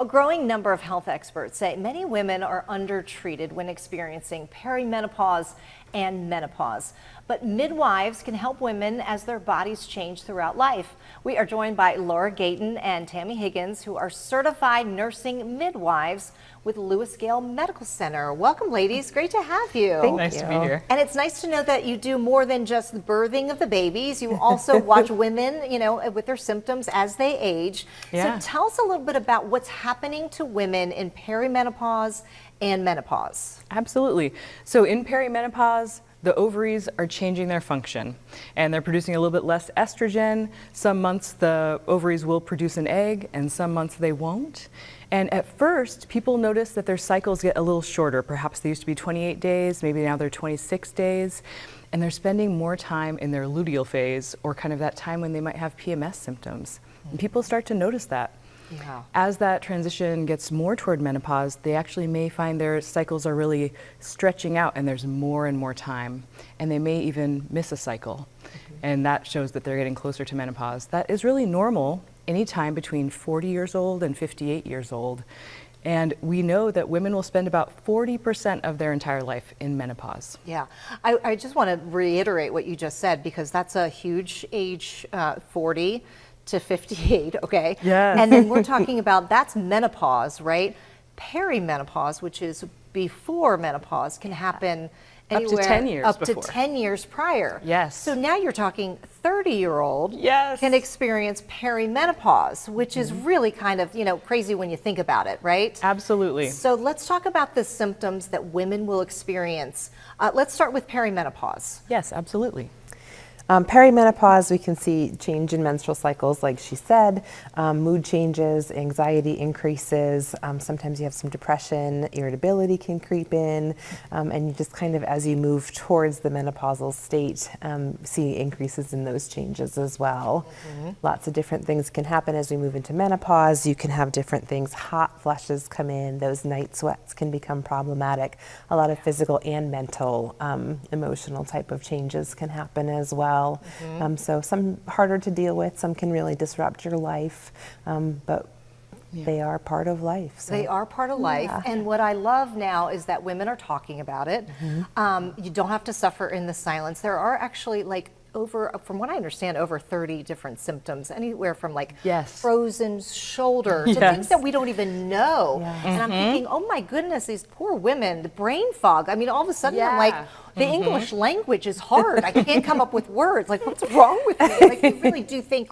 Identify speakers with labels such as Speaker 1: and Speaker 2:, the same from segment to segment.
Speaker 1: A growing number of health experts say many women are undertreated when experiencing perimenopause and menopause. But midwives can help women as their bodies change throughout life. We are joined by Laura Gayton and Tammy Higgins, who are certified nursing midwives with Lewis Gale Medical Center. Welcome, ladies. Great to have you.
Speaker 2: Nice to be here.
Speaker 1: And it's nice to know that you do more than just the birthing of the babies. You also watch women, with their symptoms as they age.
Speaker 2: Yeah.
Speaker 1: So tell us a little bit about what's happening to women in perimenopause and menopause.
Speaker 2: Absolutely. So in perimenopause, the ovaries are changing their function and they're producing a little bit less estrogen. Some months the ovaries will produce an egg and some months they won't. And at first, people notice that their cycles get a little shorter. Perhaps they used to be 28 days, maybe now they're 26 days. And they're spending more time in their luteal phase, or kind of that time when they might have PMS symptoms. And people start to notice that.
Speaker 1: Yeah.
Speaker 2: As that transition gets more toward menopause, they actually may find their cycles are really stretching out and there's more and more time. And they may even miss a cycle. And that shows that they're getting closer to menopause. That is really normal anytime between 40 years old and 58 years old. And we know that women will spend about 40% of their entire life in menopause.
Speaker 1: Yeah, I just want to reiterate what you just said, because that's a huge age, 40 to 58, okay?
Speaker 2: Yes.
Speaker 1: And then we're talking about, that's menopause, right? Perimenopause, which is before menopause, can happen anywhere
Speaker 2: up to 10 years
Speaker 1: up
Speaker 2: before.
Speaker 1: to 10 years prior.
Speaker 2: Yes.
Speaker 1: So now you're talking 30-year-old
Speaker 2: Yes.
Speaker 1: can experience perimenopause, which is really kind of, crazy when you think about it, right?
Speaker 2: Absolutely.
Speaker 1: So let's talk about the symptoms that women will experience. Let's start with perimenopause.
Speaker 2: Yes, absolutely.
Speaker 3: Perimenopause, we can see change in menstrual cycles, like she said, mood changes, anxiety increases, sometimes you have some depression, irritability can creep in, and you just kind of, as you move towards the menopausal state, see increases in those changes as well. Lots of different things can happen as we move into menopause. You can have different things, hot flushes come in, those night sweats can become problematic. A lot of physical and mental, emotional type of changes can happen as well. So some harder to deal with, some can really disrupt your life, but they are part of life. So.
Speaker 1: They are part of life, and what I love now is that women are talking about it. You don't have to suffer in the silence. There are actually, from what I understand, over 30 different symptoms, anywhere from frozen shoulder to things that we don't even know. And I'm thinking, oh my goodness, these poor women, the brain fog. I mean, all of a sudden I'm like, the English language is hard. I can't come up with words. Like, what's wrong with me? Like, you really do think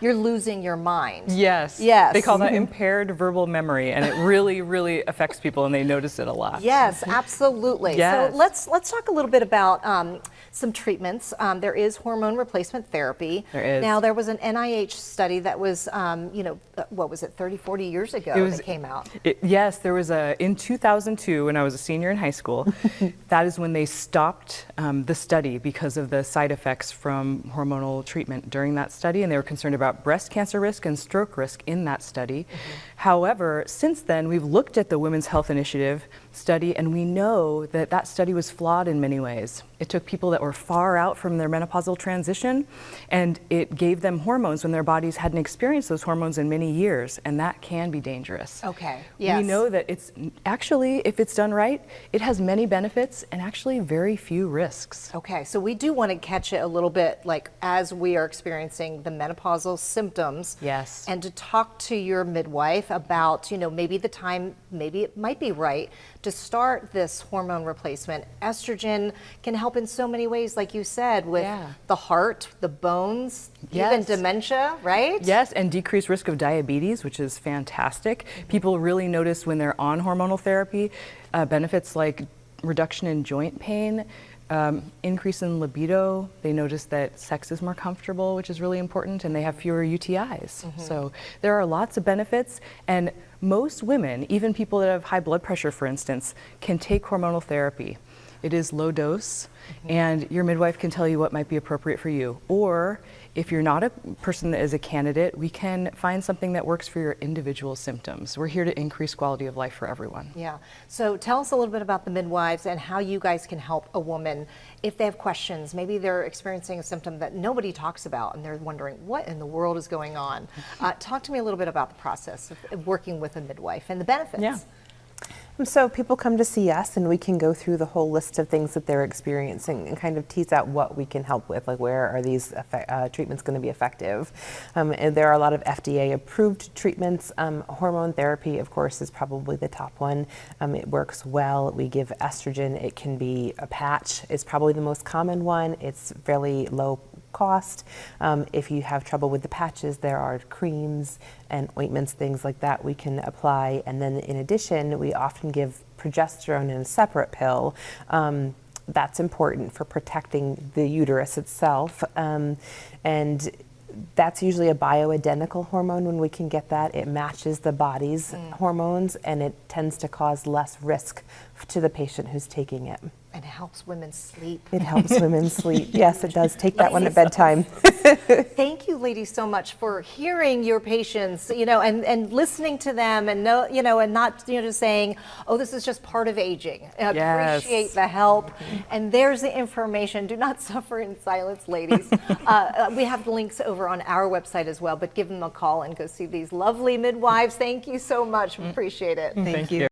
Speaker 1: you're losing your mind.
Speaker 2: Yes.
Speaker 1: Yes.
Speaker 2: They call that impaired verbal memory, and it really, really affects people, and they notice it a lot.
Speaker 1: Yes, absolutely.
Speaker 2: Yes.
Speaker 1: So let's talk a little bit about some treatments. There is hormone replacement therapy.
Speaker 2: There is.
Speaker 1: Now, there was an NIH study that was, what was it, 30, 40 years ago that came out?
Speaker 2: Yes, there was in 2002, when I was a senior in high school, that is when they stopped the study because of the side effects from hormonal treatment during that study, and they were concerned about breast cancer risk and stroke risk in that study. However, since then, we've looked at the Women's Health Initiative study, and we know that that study was flawed in many ways. It took people that were far out from their menopausal transition, and it gave them hormones when their bodies hadn't experienced those hormones in many years, and that can be dangerous.
Speaker 1: Okay, yes.
Speaker 2: We know that it's actually, if it's done right, it has many benefits and actually very few risks.
Speaker 1: Okay, so we do want to catch it a little bit, as we are experiencing the menopausal symptoms.
Speaker 2: Yes.
Speaker 1: And to talk to your midwife about, maybe it might be right to start this hormone replacement. Estrogen can help in so many ways, like you said, with the heart, the bones, even dementia, right?
Speaker 2: Yes, and decreased risk of diabetes, which is fantastic. People really notice when they're on hormonal therapy, benefits like reduction in joint pain, increase in libido. They notice that sex is more comfortable, which is really important, and they have fewer UTIs. So there are lots of benefits, and most women, even people that have high blood pressure, for instance, can take hormonal therapy. It is low dose, and your midwife can tell you what might be appropriate for you. Or if you're not a person that is a candidate, we can find something that works for your individual symptoms. We're here to increase quality of life for everyone.
Speaker 1: Yeah. So tell us a little bit about the midwives and how you guys can help a woman if they have questions. Maybe they're experiencing a symptom that nobody talks about and they're wondering what in the world is going on. Talk to me a little bit about the process of working with a midwife and the benefits.
Speaker 2: Yeah.
Speaker 3: So people come to see us and we can go through the whole list of things that they're experiencing and kind of tease out what we can help with, like where are these treatments going to be effective. And there are a lot of FDA approved treatments. Hormone therapy, of course, is probably the top one. It works well. We give estrogen. It can be a patch is probably the most common one. It's fairly low cost. If you have trouble with the patches, there are creams and ointments, things like that we can apply. And then in addition, we often give progesterone in a separate pill. That's important for protecting the uterus itself. And that's usually a bioidentical hormone when we can get that. It matches the body's hormones and it tends to cause less risk to the patient who's taking it.
Speaker 1: And it helps women sleep.
Speaker 3: It helps women sleep. Yes, it does. Take that one at bedtime.
Speaker 1: Thank you, ladies, so much for hearing your patients, and listening to them and and not, just saying, oh, this is just part of aging.
Speaker 2: Yes.
Speaker 1: Appreciate the help. And there's the information. Do not suffer in silence, ladies. We have links over on our website as well, but give them a call and go see these lovely midwives. Thank you so much. Appreciate it.
Speaker 2: Thank you.